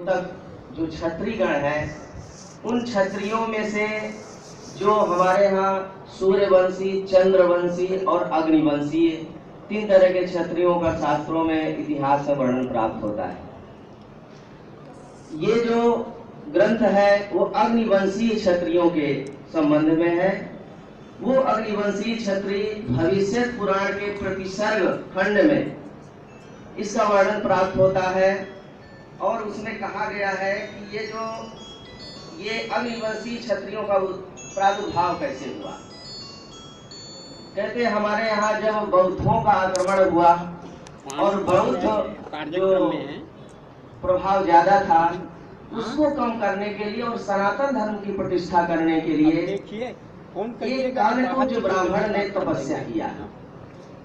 तक जो क्षत्रियगण हैं, उन क्षत्रियों में से जो हमारे यहाँ सूर्यवंशी, चंद्रवंशी और अग्निवंशी, 3 तरह के क्षत्रियों का शास्त्रों में इतिहास में वर्णन प्राप्त होता है। ये जो ग्रंथ है वो अग्निवंशी क्षत्रियों के संबंध में है। वो अग्निवंशी क्षत्रिय भविष्य पुराण के प्रतिसर्ग खंड में इसका वर्णन प्राप्त होता है और उसमें कहा गया है कि ये अग्निवंशी क्षत्रियों का प्रादुर्भाव कैसे हुआ। कहते हमारे यहाँ जब बौद्धों का आक्रमण हुआ और बौद्ध जो प्रभाव ज्यादा था उसको कम करने के लिए और सनातन धर्म की प्रतिष्ठा करने के लिए एक कालकुज ब्राह्मण ने तपस्या किया।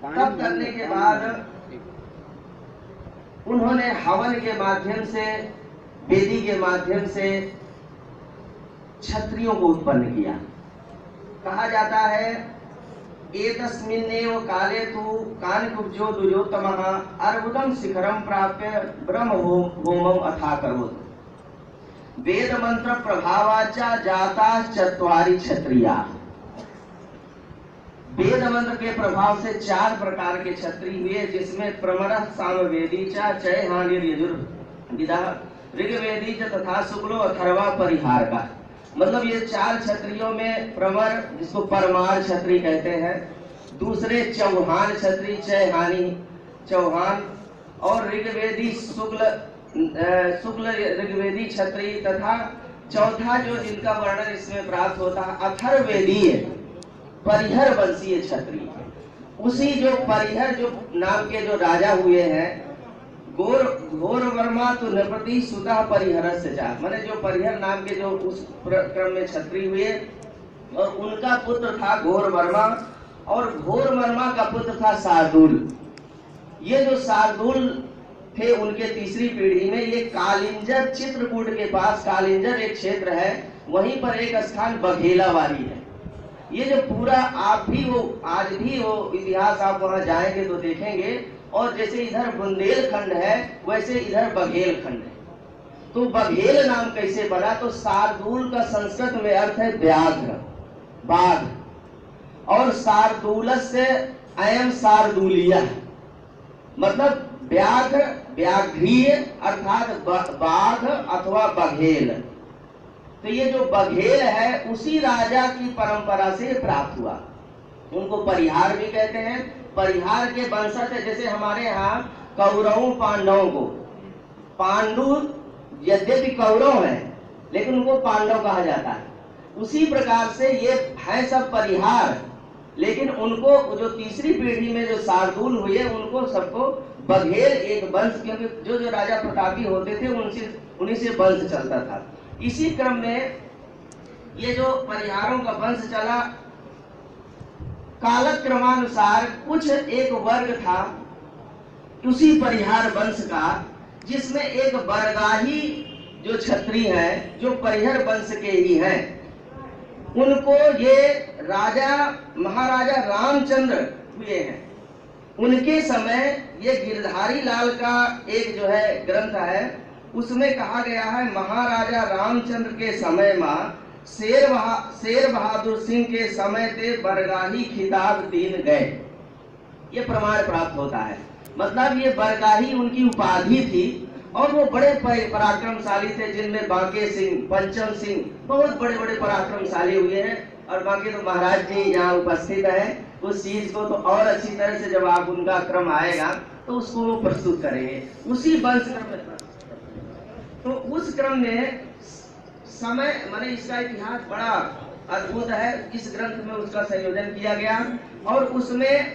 तप करने के बाद उन्होंने हवन के माध्यम से, वेदी के माध्यम से क्षत्रियों को उत्पन्न किया। कहा जाता है एतस्मिन्नेव काले तु कानकुब्जो दुर्योत्तमः अर्बुदम शिखरम प्राप्य ब्रह्म होमम अथा करोत्। वेद मंत्र प्रभावाचा जाता चत्वारि क्षत्रिया। वेद मंत्र के प्रभाव से 4 प्रकार के क्षत्रिय हुए, जिसमें प्रमरः सामवेदी च चैहानिर यजुर्विदः ऋग्वेदी च तथा शुक्लो अथर्वा परिहार का। मतलब ये 4 क्षत्रियों में प्रवर, जिसको परमार क्षत्रिय कहते हैं, दूसरे चौहान क्षत्रिय, चैहानी चौहान, और ऋग्वेदी शुक्ल ऋग्वेदी क्षत्रिय, तथा चौथा जो जिनका वर्णन इसमें प्राप्त होता है अथर्ववेदीय परिहर वंशीय क्षत्रिय। उसी जो परिहर जो नाम के जो राजा हुए हैं, घोर वर्मा तो नृपति सुता परिहर से जा, माने जो परिहर नाम के जो उस क्रम में क्षत्रिय हुए और उनका पुत्र था घोर वर्मा, और घोर वर्मा का पुत्र था शार्दूल। ये जो शार्दूल थे उनके तीसरी पीढ़ी में ये कालिंजर, चित्रकूट के पास कालिंजर एक क्षेत्र है, वहीं पर एक स्थान बघेलावारी है। ये जो पूरा आप भी वो आज भी वो इतिहास आप वहां जाएंगे तो देखेंगे, और जैसे इधर बुंदेलखंड है वैसे इधर बघेलखंड है। तो बघेल नाम कैसे बना? तो शार्दूल का संस्कृत में अर्थ है व्याघ्र, बाघ, और शार्दूलस्य अयम शार्दूलिया, मतलब व्याघ्र, व्याघ्रीय अर्थात बाघ अथवा बघेल। तो ये जो बघेल है उसी राजा की परंपरा से प्राप्त हुआ। उनको परिहार भी कहते हैं। परिहार के वंशज है, जैसे हमारे यहाँ कौरवों पांडवों को, पांडु यद्यपि कौरव है लेकिन उनको पांडव कहा जाता है। उसी प्रकार से ये है सब परिहार, लेकिन उनको जो तीसरी पीढ़ी में जो शार्दूल हुए उनको सबको बघेल एक वंश, क्योंकि जो जो राजा प्रतापी होते थे उन्हीं से वंश चलता था। इसी क्रम में ये जो परिहारों का वंश चला, कालक्रमानुसार कुछ एक वर्ग था उसी परिहार वंश का, जिसमें एक बरगाही जो क्षत्रिय है जो परिहर वंश के ही हैं, उनको ये राजा महाराजा रामचंद्र हुए हैं। उनके समय ये गिरधारी लाल का एक जो है ग्रंथ है, उसमें कहा गया है महाराजा रामचंद्र के समय में शेर बहादुर सिंह के समय ते बरगाही खिताब दीन गए। ये प्रमाण प्राप्त होता है। मतलब ये बरगाही उनकी उपाधि थी और वो बड़े पराक्रमशाली थे, जिनमें बांके सिंह, पंचम सिंह बहुत बड़े बड़े पराक्रमशाली हुए हैं। और बाकी तो महाराज जी यहाँ उपस्थित है, उस चीज को तो और अच्छी तरह से जब आप उनका क्रम आएगा तो उसको वो प्रस्तुत करेंगे उसी वंश क्रम में। तो उस क्रम में समय माने इसका इतिहास बड़ा अद्भुत है। इस ग्रंथ में उसका संयोजन किया गया और उसमें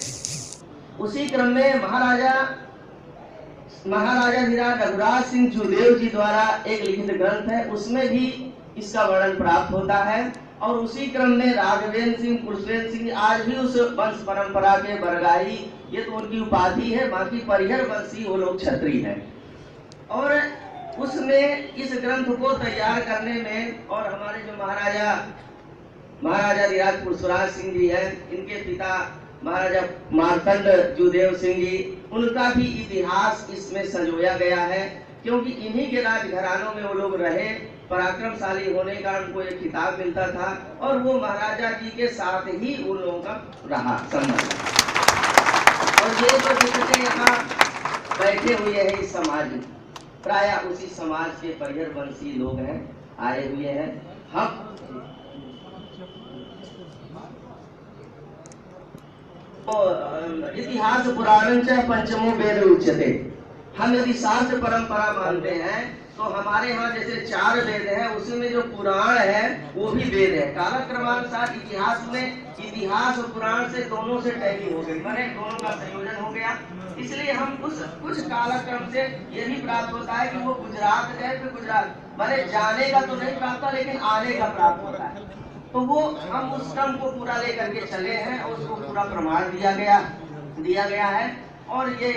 उसी क्रम में महाराजा रघुराज सिंह जुदेव जी द्वारा एक लिखित ग्रंथ है, उसमें भी इसका वर्णन प्राप्त होता है। और उसी क्रम में राघवेंद्र सिंह, पुरुषवेंद्र सिंह आज भी उस वंश परंपरा के बरगाही, ये तो उनकी उपाधि है, बाकी परिहर वंशी वो लोग क्षत्रिय हैं। और उसमें इस ग्रंथ को तैयार करने में और हमारे जो महाराजा धीराज पुरुषराज सिंह जी हैं, इनके पिता महाराजा मार्तंड जुदेव सिंह जी, उनका भी इतिहास इसमें संजोया गया है क्योंकि इन्हीं के राजघरानों में वो लोग रहे, पराक्रमशाली होने का उनको एक खिताब मिलता था और वो महाराजा जी के साथ ही उन लोगों का रहा संबंध। और ये जो जितने यहाँ बैठे हुए हैं इस समाज में, प्राय उसी समाज के परिहरवंशी लोग हैं, आए हुए हैं। हम इतिहास पुराण च पंचमो वेद उच्यते। हम यदि शास्त्र परंपरा मानते हैं तो हमारे यहाँ जैसे 4 वेद हैं, उसमें जो पुराण है वो भी वेद है। कालक्रमानुसार इतिहास में इतिहास और पुराण से दोनों से टैली हो गई, माने दोनों का संयोजन हो गया। इसलिए हम कुछ कालक्रम से ये भी प्राप्त होता है कि वो गुजरात गए, फिर गुजरात माने जाने का तो नहीं प्राप्त, लेकिन आने का प्राप्त होता है। तो वो हम उस क्रम को पूरा लेकर के चले हैं और उसको पूरा प्रमाण दिया गया है। और ये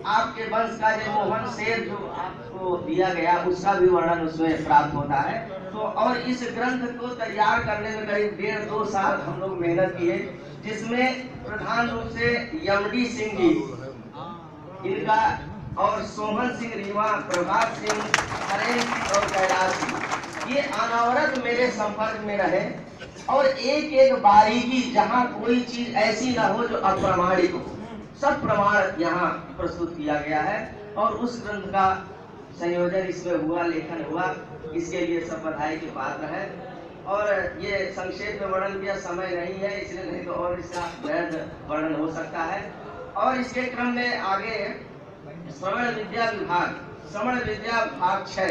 आपके वंश का जो मोहन शेर जो आपको दिया गया उसका भी वर्णन उसमें प्राप्त होता है। तो और इस ग्रंथ को तैयार करने में करीब 1.5-2 साल हम लोग मेहनत किए, जिसमें प्रधान रूप से यमडी सिंह जी इनका और सोहन सिंह रीवा, प्रभात सिंह, हरेन सिंह और कैलाश सिंह ये अनवरत मेरे संपर्क में रहे। और एक एक बारीकी, जहाँ कोई चीज ऐसी ना हो जो अप्रमाणिक हो, सब प्रमाण यहाँ प्रस्तुत किया गया है। और उस ग्रंथ का संयोजन इसमें हुआ, लेखन हुआ, इसके लिए सब बधाई के पात्र है। और ये संक्षेप में वर्णन किया, समय नहीं है इसलिए, नहीं तो और इसका वैध वर्णन हो सकता है। और इसके क्रम में आगे श्रवण विद्या विभाग, श्रवण विद्या भाग 6